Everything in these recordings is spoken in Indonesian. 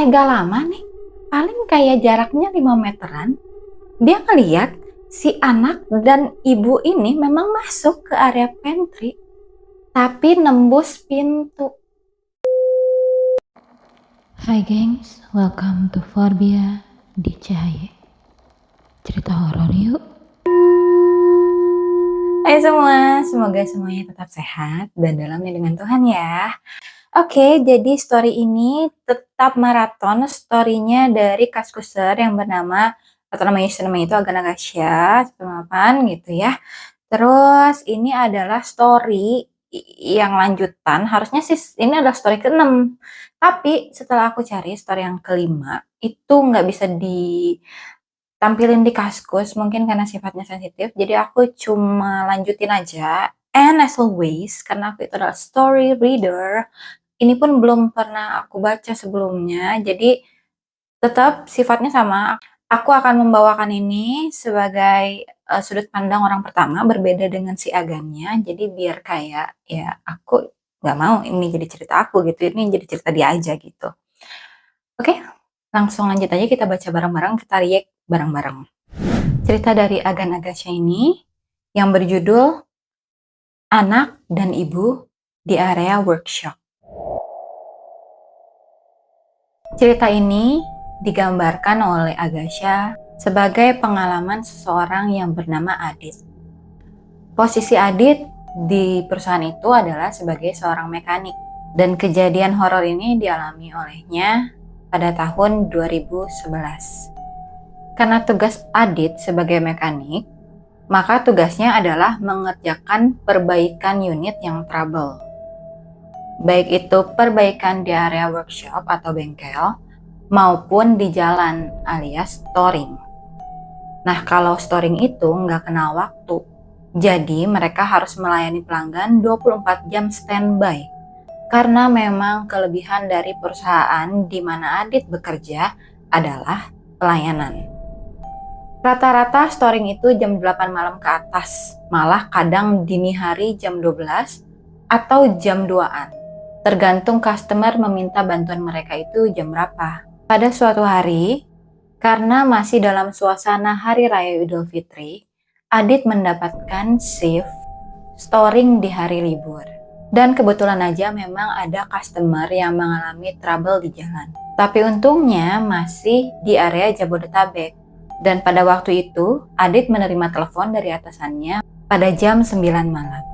Gak lama nih, paling kayak jaraknya 5 meteran, dia ngeliat si anak dan ibu ini memang masuk ke area pantry, tapi nembus pintu. Hai gengs, welcome to Forbia di Cahaya. Cerita horor yuk. Hai semua, semoga semuanya tetap sehat dan dalam lindungan Tuhan ya. Oke, jadi story ini tetap maraton story-nya dari Kaskuser yang bernama atau namanya itu Agan Agasya 108 gitu ya. Terus ini adalah story yang lanjutan, harusnya sih ini adalah story ke-6. Tapi setelah aku cari story yang kelima, itu nggak bisa ditampilin di Kaskus, mungkin karena sifatnya sensitif. Jadi aku cuma lanjutin aja. And as always, karena aku itu adalah story reader, ini pun belum pernah aku baca sebelumnya, jadi tetap sifatnya sama. Aku akan membawakan ini sebagai sudut pandang orang pertama, berbeda dengan si Agannya. Jadi biar kayak ya aku nggak mau ini jadi cerita aku gitu, ini jadi cerita dia aja gitu. Oke, langsung lanjut aja, kita baca bareng-bareng, kita react bareng-bareng. Cerita dari Agan Agasya ini yang berjudul Anak dan Ibu di Area Workshop. Cerita ini digambarkan oleh Agasya sebagai pengalaman seseorang yang bernama Adit. Posisi Adit di perusahaan itu adalah sebagai seorang mekanik, dan kejadian horor ini dialami olehnya pada tahun 2011. Karena tugas Adit sebagai mekanik, maka tugasnya adalah mengerjakan perbaikan unit yang trouble. Baik itu perbaikan di area workshop atau bengkel, maupun di jalan alias storing. Nah, kalau storing itu nggak kenal waktu, jadi mereka harus melayani pelanggan 24 jam standby. Karena memang kelebihan dari perusahaan di mana Adit bekerja adalah pelayanan. Rata-rata storing itu jam 8 malam ke atas, malah kadang dini hari jam 12 atau jam 2-an. Tergantung customer meminta bantuan mereka itu jam berapa. Pada suatu hari, karena masih dalam suasana Hari Raya Idul Fitri, Adit mendapatkan shift storing di hari libur. Dan kebetulan aja memang ada customer yang mengalami trouble di jalan. Tapi untungnya masih di area Jabodetabek. Dan pada waktu itu, Adit menerima telepon dari atasannya pada jam 9 malam.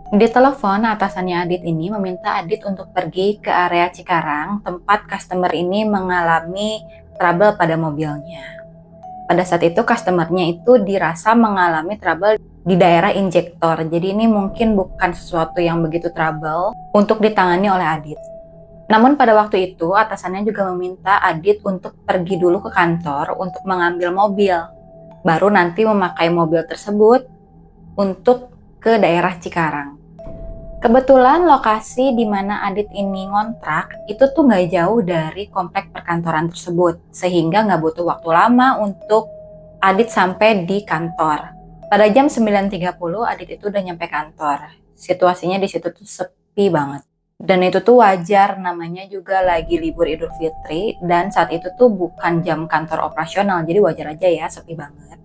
Di telepon, atasannya Adit ini meminta Adit untuk pergi ke area Cikarang, tempat customer ini mengalami trouble pada mobilnya. Pada saat itu customernya itu dirasa mengalami trouble di daerah injektor. Jadi ini mungkin bukan sesuatu yang begitu trouble untuk ditangani oleh Adit. Namun pada waktu itu atasannya juga meminta Adit untuk pergi dulu ke kantor untuk mengambil mobil. Baru nanti memakai mobil tersebut untuk ke daerah Cikarang. Kebetulan lokasi di mana Adit ini ngontrak itu tuh nggak jauh dari komplek perkantoran tersebut, sehingga nggak butuh waktu lama untuk Adit sampai di kantor. Pada jam 9.30 Adit itu udah nyampe kantor. Situasinya di situ tuh sepi banget. Dan itu tuh wajar, namanya juga lagi libur Idul Fitri, dan saat itu tuh bukan jam kantor operasional, jadi wajar aja ya sepi banget.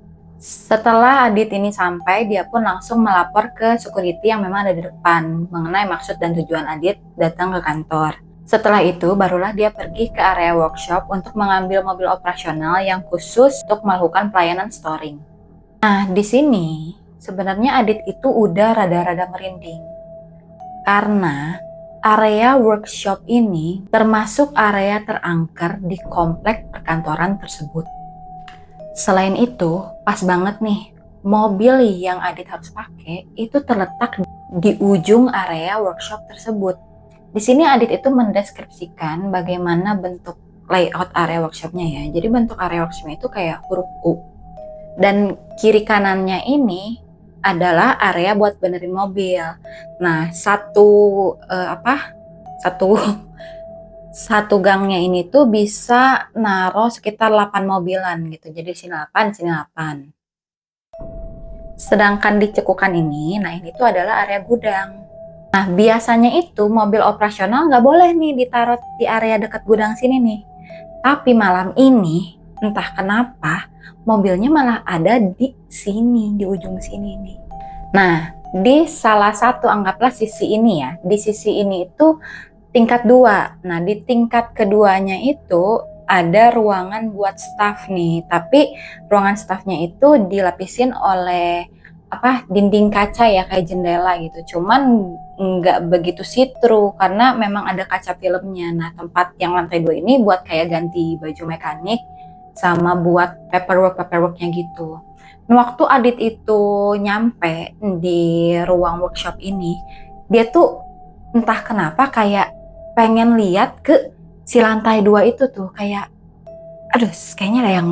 Setelah Adit ini sampai, dia pun langsung melapor ke security yang memang ada di depan mengenai maksud dan tujuan Adit datang ke kantor. Setelah itu, barulah dia pergi ke area workshop untuk mengambil mobil operasional yang khusus untuk melakukan pelayanan storing. Nah, di sini sebenarnya Adit itu udah rada-rada merinding. Karena area workshop ini termasuk area terangker di komplek perkantoran tersebut. Selain itu, pas banget nih, mobil yang Adit harus pakai itu terletak di ujung area workshop tersebut. Di sini Adit itu mendeskripsikan bagaimana bentuk layout area workshopnya ya. Jadi bentuk area workshopnya itu kayak huruf U. Dan kiri kanannya ini adalah area buat benerin mobil. Nah, satu gangnya ini tuh bisa naruh sekitar 8 mobilan gitu. Jadi sini 8, sini 8. Sedangkan di cekukan ini, nah ini tuh adalah area gudang. Nah, biasanya itu mobil operasional nggak boleh nih ditaruh di area dekat gudang sini nih. Tapi malam ini entah kenapa mobilnya malah ada di sini, di ujung sini nih. Nah, di salah satu anggaplah sisi ini ya, di sisi ini itu tingkat 2. Nah, di tingkat keduanya itu ada ruangan buat staff nih, tapi ruangan staffnya itu dilapisin oleh dinding kaca ya, kayak jendela gitu. Cuman nggak begitu see-through karena memang ada kaca filmnya. Nah, tempat yang lantai 2 ini buat kayak ganti baju mekanik sama buat paperworknya gitu. Nah, waktu Adit itu nyampe di ruang workshop ini, dia tuh entah kenapa kayak pengen lihat ke si lantai 2 itu tuh, kayak aduh kayaknya ada yang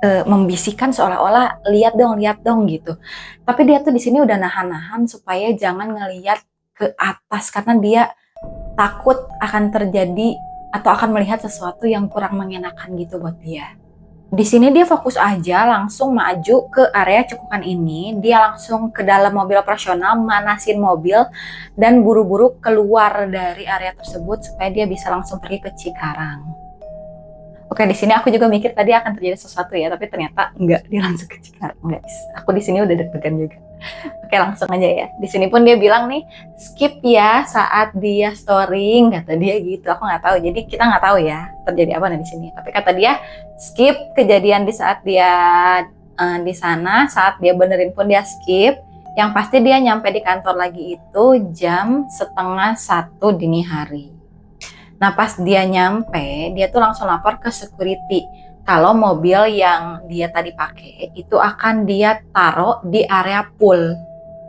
membisikkan seolah-olah lihat dong gitu. Tapi dia tuh di sini udah nahan-nahan supaya jangan ngelihat ke atas karena dia takut akan terjadi atau akan melihat sesuatu yang kurang mengenakan gitu buat dia. Di sini dia fokus aja langsung maju ke area cekungan ini. Dia langsung ke dalam mobil operasional, manasin mobil dan buru-buru keluar dari area tersebut supaya dia bisa langsung pergi ke Cikarang. Oke, di sini aku juga mikir tadi akan terjadi sesuatu ya, tapi ternyata enggak, dia langsung ke Cikarang, guys. Aku di sini udah deg-degan juga. Oke, langsung aja ya. Di sini pun dia bilang nih, skip ya saat dia storing, kata dia gitu. Aku nggak tahu, jadi kita nggak tahu ya terjadi apa nih di sini. Tapi kata dia, skip kejadian di saat dia di sana, saat dia benerin pun dia skip. Yang pasti dia nyampe di kantor lagi itu jam 12:30 dini hari. Nah, pas dia nyampe, dia tuh langsung lapor ke security kalau mobil yang dia tadi pakai itu akan dia taruh di area pool.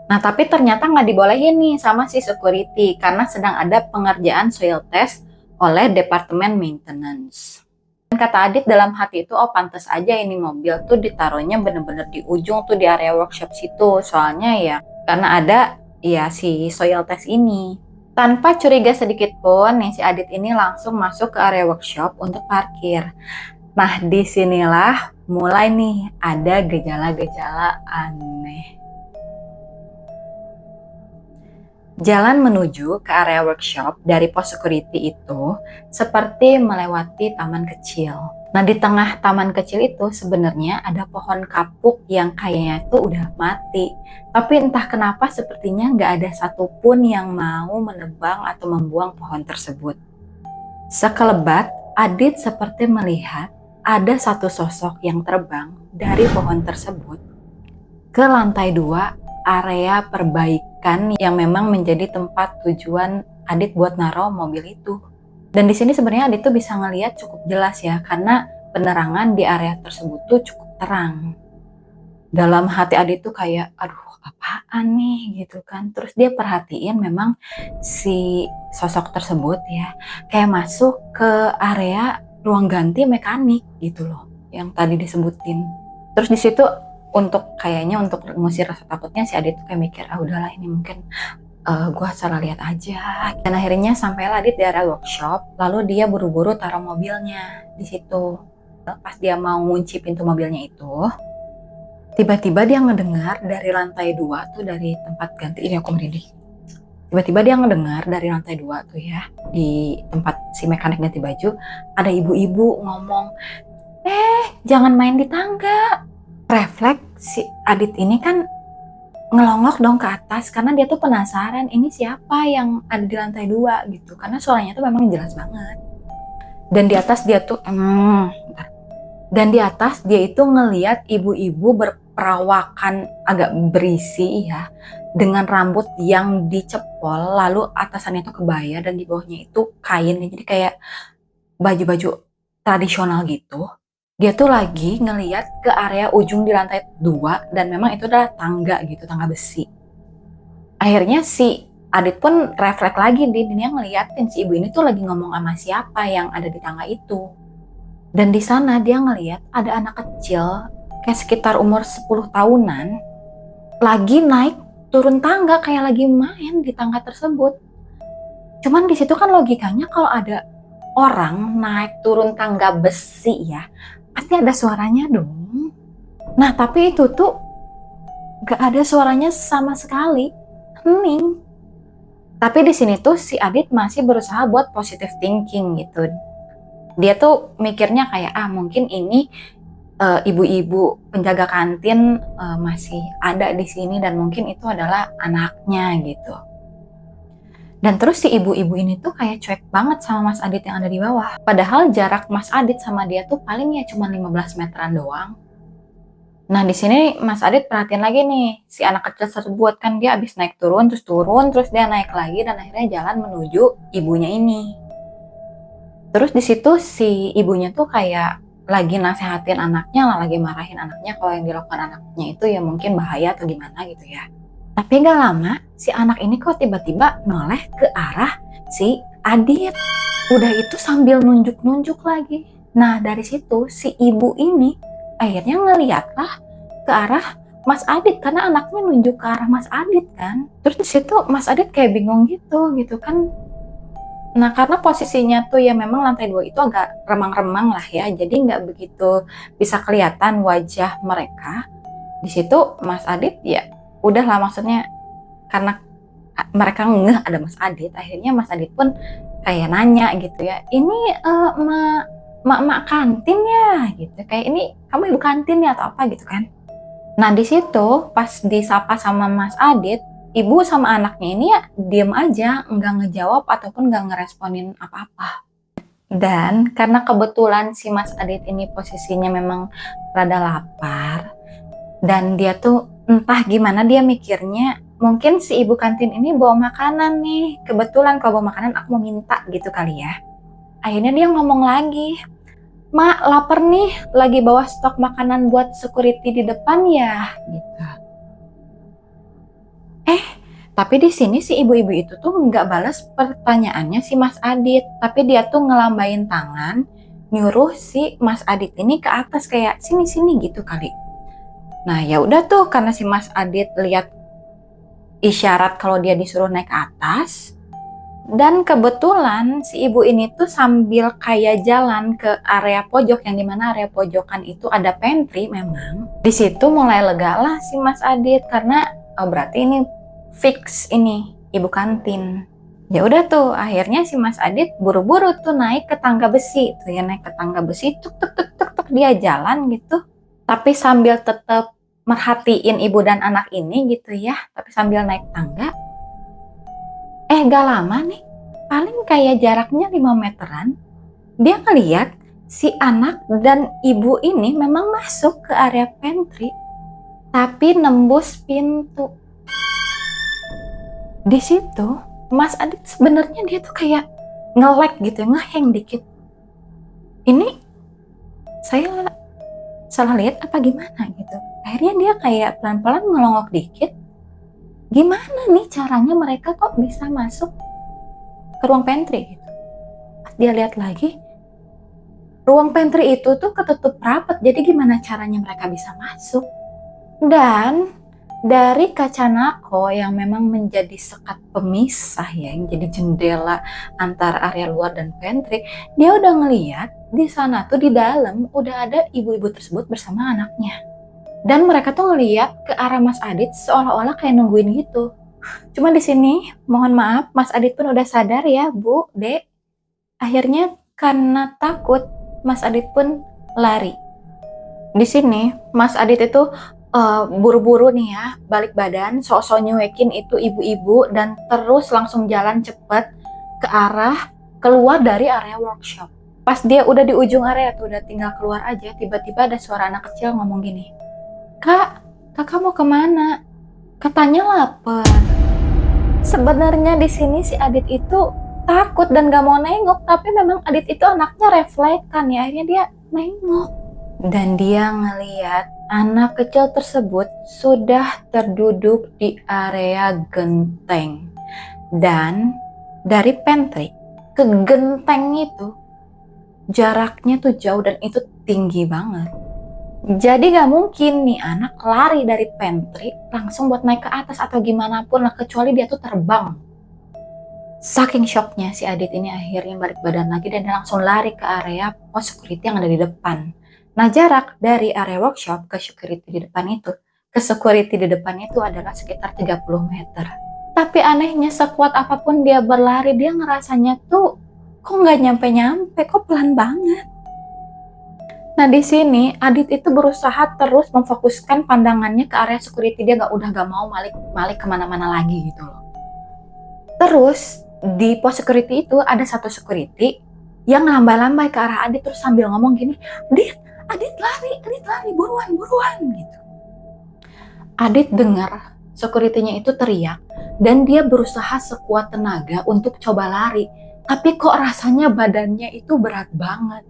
Nah, tapi ternyata nggak dibolehin nih sama si security karena sedang ada pengerjaan soil test oleh departemen maintenance. Dan kata Adit dalam hati itu, oh pantas aja ini mobil tuh ditaruhnya bener-bener di ujung tuh di area workshop situ. Soalnya ya karena ada ya si soil test ini. Tanpa curiga sedikit pun, nih si Adit ini langsung masuk ke area workshop untuk parkir. Nah, disinilah mulai nih ada gejala-gejala aneh. Jalan menuju ke area workshop dari pos security itu seperti melewati taman kecil. Nah, di tengah taman kecil itu sebenarnya ada pohon kapuk yang kayaknya itu udah mati. Tapi entah kenapa sepertinya nggak ada satupun yang mau menebang atau membuang pohon tersebut. Sekelebat, Adit seperti melihat ada satu sosok yang terbang dari pohon tersebut ke lantai 2 area perbaikan yang memang menjadi tempat tujuan Adit buat naruh mobil itu. Dan di sini sebenarnya Adit tuh bisa ngelihat cukup jelas ya, karena penerangan di area tersebut tuh cukup terang. Dalam hati Adit tuh kayak, aduh apaan nih gitu kan. Terus dia perhatiin memang si sosok tersebut ya, kayak masuk ke area ruang ganti mekanik gitu loh, yang tadi disebutin. Terus di situ kayaknya untuk ngusir rasa takutnya si Adit tuh kayak mikir, ah udahlah ini mungkin gue salah lihat aja. Dan akhirnya sampailah Adit di area workshop, lalu dia buru-buru taruh mobilnya di situ. Pas dia mau ngunci pintu mobilnya itu, tiba-tiba dia ngedengar dari lantai 2 tuh, dari tempat ganti ini aku merinding. Tiba-tiba dia ngedengar dari lantai 2 tuh ya, di tempat si mekanik ganti baju, ada ibu-ibu ngomong, jangan main di tangga. Refleks si Adit ini kan ngelongok dong ke atas karena dia tuh penasaran ini siapa yang ada di lantai 2 gitu, karena suaranya tuh memang jelas banget. Dan di atas dia tuh dan di atas dia itu ngeliat ibu-ibu berperawakan agak berisi ya, dengan rambut yang dicepol, lalu atasannya tuh kebaya dan di bawahnya itu kain, jadi kayak baju-baju tradisional gitu. Dia tuh lagi ngeliat ke area ujung di lantai 2 dan memang itu adalah tangga gitu, tangga besi. Akhirnya si Adit pun refleks lagi, dia ngeliatin si ibu ini tuh lagi ngomong sama siapa yang ada di tangga itu. Dan di sana dia ngeliat ada anak kecil kayak sekitar umur 10 tahunan lagi naik turun tangga, kayak lagi main di tangga tersebut. Cuman di situ kan logikanya kalau ada orang naik turun tangga besi ya, pasti ada suaranya dong. Nah, tapi itu tuh gak ada suaranya sama sekali, hening. Tapi di sini tuh si Adit masih berusaha buat positive thinking gitu. Dia tuh mikirnya kayak mungkin ini ibu-ibu penjaga kantin masih ada di sini dan mungkin itu adalah anaknya gitu. Dan terus si ibu-ibu ini tuh kayak cuek banget sama Mas Adit yang ada di bawah. Padahal jarak Mas Adit sama dia tuh paling ya cuma 15 meteran doang. Nah di sini Mas Adit perhatiin lagi nih, si anak kecil tersebut kan dia abis naik turun, terus dia naik lagi dan akhirnya jalan menuju ibunya ini. Terus di situ si ibunya tuh kayak lagi nasehatin anaknya lah, lagi marahin anaknya kalau yang dilakukan anaknya itu ya mungkin bahaya atau gimana gitu ya. Tapi gak lama, si anak ini kok tiba-tiba noleh ke arah si Adit. Udah itu sambil nunjuk-nunjuk lagi. Nah dari situ si ibu ini akhirnya ngeliat lah ke arah Mas Adit karena anaknya nunjuk ke arah Mas Adit kan. Terus di situ Mas Adit kayak bingung gitu kan. Nah karena posisinya tuh ya memang lantai 2 itu agak remang-remang lah ya. Jadi nggak begitu bisa kelihatan wajah mereka. Di situ Mas Adit ya udahlah, maksudnya karena mereka ngeh ada Mas Adit, akhirnya Mas Adit pun kayak nanya gitu ya, ini mak kantin ya gitu, kayak ini kamu ibu kantin ya atau apa gitu kan. Nah di situ pas disapa sama Mas Adit, ibu sama anaknya ini ya diem aja, nggak ngejawab ataupun nggak ngeresponin apa-apa. Dan karena kebetulan si Mas Adit ini posisinya memang rada lapar, dan dia tuh entah gimana dia mikirnya, mungkin si ibu kantin ini bawa makanan nih. Kebetulan kalau bawa makanan aku mau minta gitu kali ya. Akhirnya dia ngomong lagi, "Mak, lapar nih, lagi bawa stok makanan buat security di depan ya." Gitu. Tapi di sini si ibu-ibu itu tuh nggak balas pertanyaannya si Mas Adit, tapi dia tuh ngelambain tangan, nyuruh si Mas Adit ini ke atas kayak sini-sini gitu kali. Nah ya udah tuh karena si Mas Adit lihat isyarat kalau dia disuruh naik ke atas, dan kebetulan si ibu ini tuh sambil kayak jalan ke area pojok yang dimana area pojokan itu ada pantry memang. Di situ mulai lega lah si Mas Adit karena berarti ini fix ini ibu kantin. Ya udah tuh akhirnya si Mas Adit buru-buru tuh naik ke tangga besi tuh ya, naik ke tangga besi tuk tuk tuk tuk tuk dia jalan gitu. Tapi sambil tetap merhatiin ibu dan anak ini gitu ya, tapi sambil naik tangga. Gak lama nih, paling kayak jaraknya 5 meteran, dia ngeliat si anak dan ibu ini memang masuk ke area pantry, tapi nembus pintu. Di situ, Mas Adit sebenarnya dia tuh kayak nge-lag gitu, ngehang dikit. Ini saya salah lihat apa gimana gitu. Akhirnya dia kayak pelan-pelan ngelongok dikit. Gimana nih caranya mereka kok bisa masuk ke ruang pantry gitu. Pas dia lihat lagi, ruang pantry itu tuh ketutup rapat, jadi gimana caranya mereka bisa masuk? Dan dari kaca nako yang memang menjadi sekat pemisah ya, yang jadi jendela antara area luar dan pantry, dia udah ngeliat di sana tuh di dalam udah ada ibu-ibu tersebut bersama anaknya. Dan mereka tuh ngeliat ke arah Mas Adit seolah-olah kayak nungguin gitu. Cuma di sini, mohon maaf, Mas Adit pun udah sadar ya, Bu, Dek. Akhirnya karena takut, Mas Adit pun lari. Di sini, Mas Adit itu buru-buru nih ya, balik badan, sok-sok nyuekin itu ibu-ibu dan terus langsung jalan cepet ke arah keluar dari area workshop. Pas dia udah di ujung area tuh, udah tinggal keluar aja, tiba-tiba ada suara anak kecil ngomong gini, "Kak, kakak mau kemana?" Katanya lapar. Sebenarnya di sini si Adit itu takut dan gak mau nengok, tapi memang Adit itu anaknya refleksan ya, akhirnya dia nengok. Dan dia ngeliat anak kecil tersebut sudah terduduk di area genteng. Dan dari pantry ke genteng itu jaraknya tuh jauh dan itu tinggi banget. Jadi gak mungkin nih anak lari dari pantry langsung buat naik ke atas atau gimana pun lah, kecuali dia tuh terbang. Saking shocknya si Adit ini akhirnya balik badan lagi dan dia langsung lari ke area pos security yang ada di depan. Nah jarak dari area workshop ke security di depan itu adalah sekitar 30 meter. Tapi anehnya sekuat apapun dia berlari, dia ngerasanya tuh kok nggak nyampe-nyampe, kok pelan banget. Nah di sini Adit itu berusaha terus memfokuskan pandangannya ke area security, dia udah gak mau malik kemana-mana lagi gitu loh. Terus di pos security itu ada satu security yang lambai-lambai ke arah Adit terus sambil ngomong gini, Adit lari, buruan gitu. Adit dengar security-nya itu teriak dan dia berusaha sekuat tenaga untuk coba lari, tapi kok rasanya badannya itu berat banget.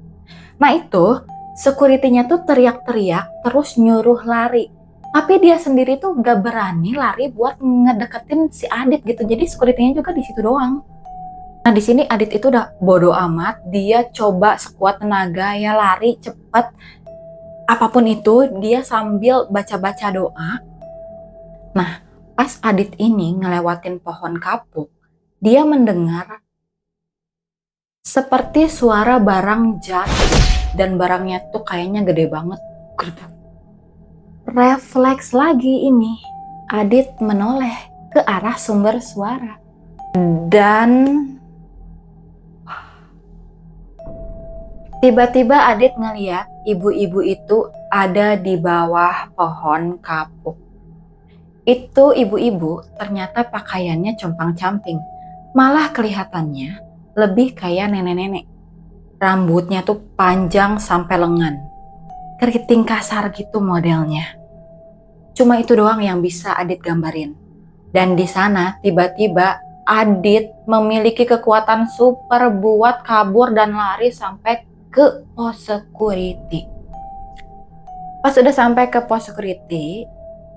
Nah itu security-nya tuh teriak-teriak terus nyuruh lari, tapi dia sendiri tuh gak berani lari buat ngedeketin si Adit gitu. Jadi security-nya juga di situ doang. Nah di sini Adit itu udah bodo amat, dia coba sekuat tenaga ya lari cepet. Apapun itu dia sambil baca-baca doa. Nah pas Adit ini ngelewatin pohon kapuk, dia mendengar seperti suara barang jatuh dan barangnya tuh kayaknya gede banget. Refleks lagi ini, Adit menoleh ke arah sumber suara dan tiba-tiba Adit ngeliat ibu-ibu itu ada di bawah pohon kapuk. Itu ibu-ibu ternyata pakaiannya compang-camping, malah kelihatannya lebih kayak nenek-nenek. Rambutnya tuh panjang sampai lengan, keriting kasar gitu modelnya. Cuma itu doang yang bisa Adit gambarin. Dan di sana tiba-tiba Adit memiliki kekuatan super buat kabur dan lari sampai ke pos security. Pas udah sampai ke pos security,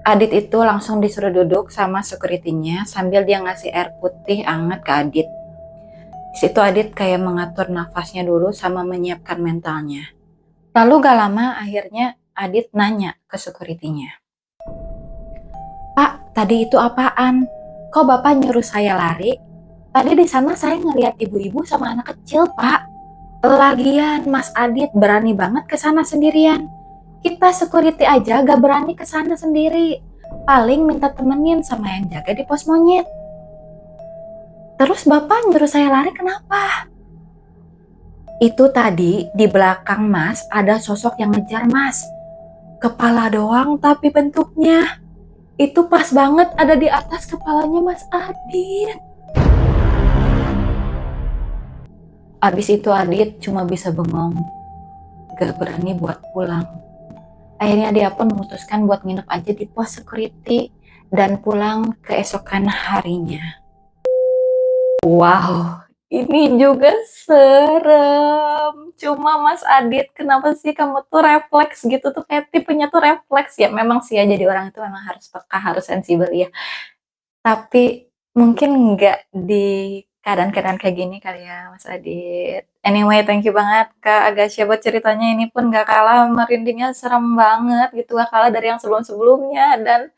Adit itu langsung disuruh duduk sama security-nya sambil dia ngasih air putih hangat ke Adit. Di situ Adit kayak mengatur nafasnya dulu sama menyiapkan mentalnya. Lalu gak lama akhirnya Adit nanya ke security-nya, "Pak, tadi itu apaan? Kok Bapak nyuruh saya lari? Tadi di sana saya ngeliat ibu-ibu sama anak kecil, Pak. Lagian Mas Adit berani banget ke sana sendirian. Kita security aja gak berani ke sana sendiri. Paling minta temenin sama yang jaga di pos monyet. Terus Bapak nyuruh saya lari kenapa?" "Itu tadi di belakang Mas ada sosok yang ngejar Mas. Kepala doang tapi bentuknya. Itu pas banget ada di atas kepalanya Mas Adit." Abis itu Adit cuma bisa bengong, gak berani buat pulang. Akhirnya dia pun memutuskan buat nginep aja di pos security dan pulang keesokan harinya. Wow, ini juga serem. Cuma Mas Adit, kenapa sih kamu tuh refleks gitu tuh, kayak tipenya tuh refleks ya. Memang sih ya, jadi orang itu memang harus peka, harus sensibel ya. Tapi mungkin nggak di keadaan-keadaan kayak gini kali ya Mas Adit. Anyway, thank you banget Kak Agasya buat ceritanya, ini pun gak kalah merindingnya, serem banget gitu, gak kalah dari yang sebelum-sebelumnya. Dan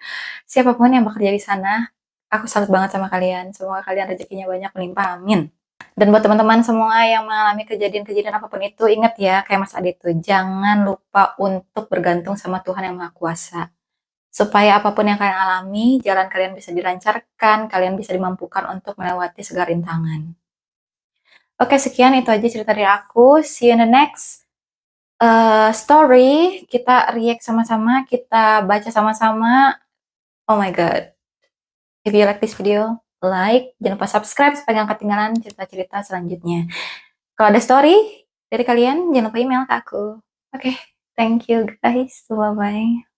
siapapun yang bekerja di sana, aku salut banget sama kalian. Semoga kalian rezekinya banyak melimpah, amin. Dan buat teman-teman semua yang mengalami kejadian-kejadian apapun itu, ingat ya kayak Mas Adit tuh, jangan lupa untuk bergantung sama Tuhan Yang Maha Kuasa. Supaya apapun yang kalian alami, jalan kalian bisa dilancarkan, kalian bisa dimampukan untuk melewati segala rintangan. Oke, sekian itu aja cerita dari aku. See you in the next story. Kita react sama-sama, kita baca sama-sama. Oh my god. If you like this video, like, jangan lupa subscribe supaya gak ketinggalan cerita-cerita selanjutnya. Kalau ada story dari kalian, jangan lupa email ke aku. Oke, thank you guys. Bye-bye.